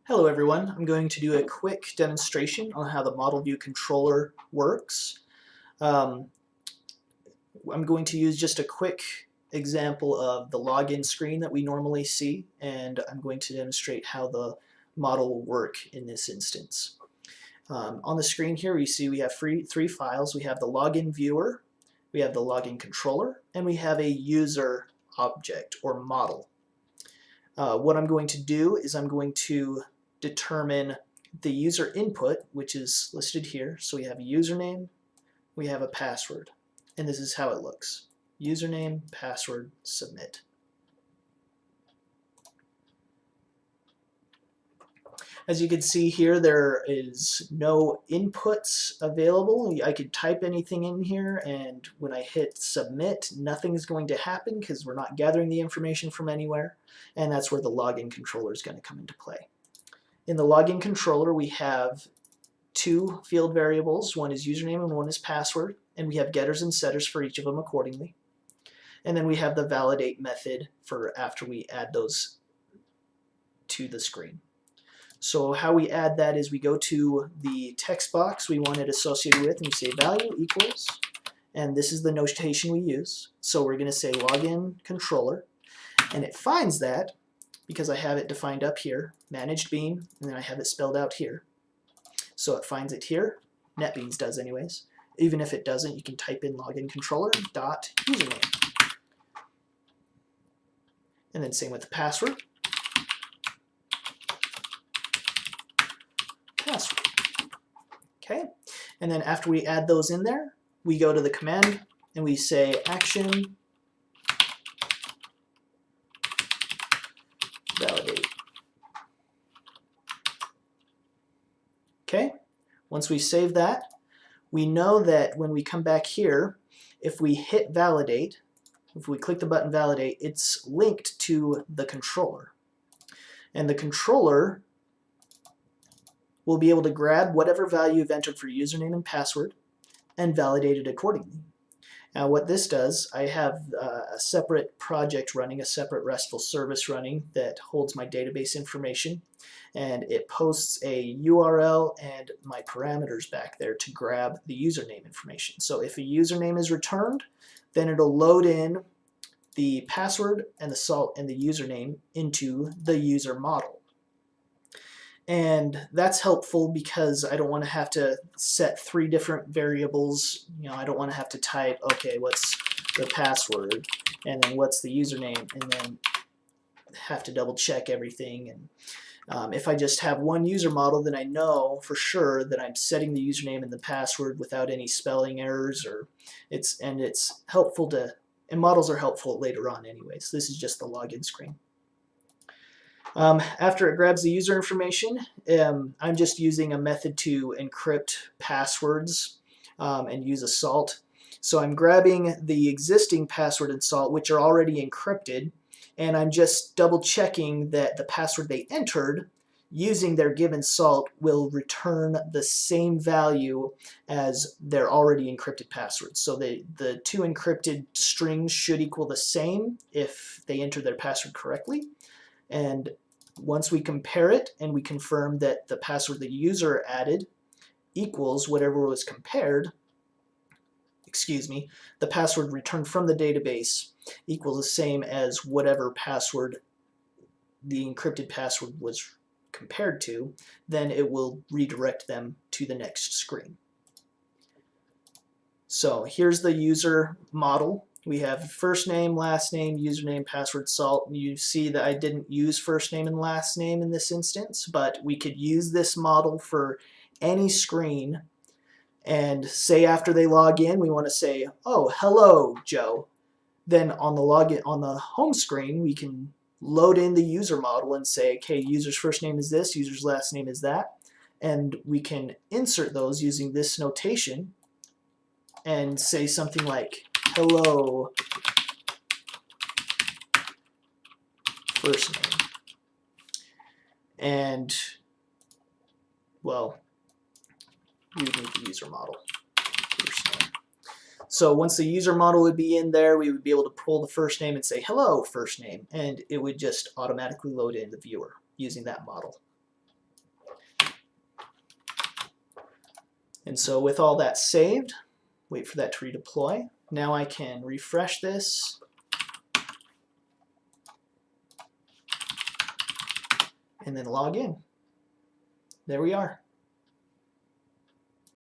Hello everyone, I'm going to do a quick demonstration on how the Model View controller works. I'm going to use just a quick example of the login screen that we normally see, and I'm going to demonstrate how the model will work in this instance. On the screen here we see we have three files. We have the login viewer, we have the login controller, and we have a user object or model. What I'm going to do is I'm going to determine the user input, which is listed here. So we have a username, we have a password, and this is how it looks. Username, password, submit. As you can see here, there is no inputs available. I could type anything in here, and when I hit submit, nothing's going to happen because we're not gathering the information from anywhere, and that's where the login controller is going to come into play. In the login controller, we have two field variables. One is username and one is password, and we have getters and setters for each of them accordingly. And then we have the validate method for after we add those to the screen. So how we add that is we go to the text box we want it associated with, and we say value equals, and this is the notation we use. So we're going to say login controller, and it finds that because I have it defined up here, managed bean, and then I have it spelled out here. So it finds it here. Netbeans does anyways. Even if it doesn't, you can type in login controller dot username. And then same with the password. Password. Okay, and then after we add those in there, we go to the command and we say action validate. Okay, once we save that, we know that when we come back here, if we hit validate, if we click the button validate, it's linked to the controller. And the controller will be able to grab whatever value you've entered for username and password and validate it accordingly. Now what this does, I have a separate project running, a separate RESTful service running that holds my database information, and it posts a URL and my parameters back there to grab the username information. So if a username is returned, then it'll load in the password and the salt and the username into the user model. And that's helpful because I don't want to have to set three different variables. You know, I don't want to have to type, okay, what's the password, and then what's the username, and then have to double check everything. And if I just have one user model, then I know for sure that I'm setting the username and the password without any spelling errors, it's helpful to, and models are helpful later on anyways. This is just the login screen. After it grabs the user information, I'm just using a method to encrypt passwords and use a salt. So I'm grabbing the existing password and salt, which are already encrypted, and I'm just double checking that the password they entered using their given salt will return the same value as their already encrypted password. So the two encrypted strings should equal the same if they enter their password correctly. And once we compare it and we confirm that the password the user added equals whatever was compared, the password returned from the database equals the same as whatever password the encrypted password was compared to, then it will redirect them to the next screen. So here's the user model. We have first name, last name, username, password, salt. You see that I didn't use first name and last name in this instance, but we could use this model for any screen, and say after they log in, we want to say, oh, hello, Joe. Then on the login, on the home screen, we can load in the user model and say, okay, user's first name is this, user's last name is that, and we can insert those using this notation and say something like, hello, first name. And, well, we would need the user model, first name. So once the user model would be in there, we would be able to pull the first name and say, hello, first name, and it would just automatically load in the viewer using that model. And so with all that saved, wait for that to redeploy. Now I can refresh this and then log in. There we are.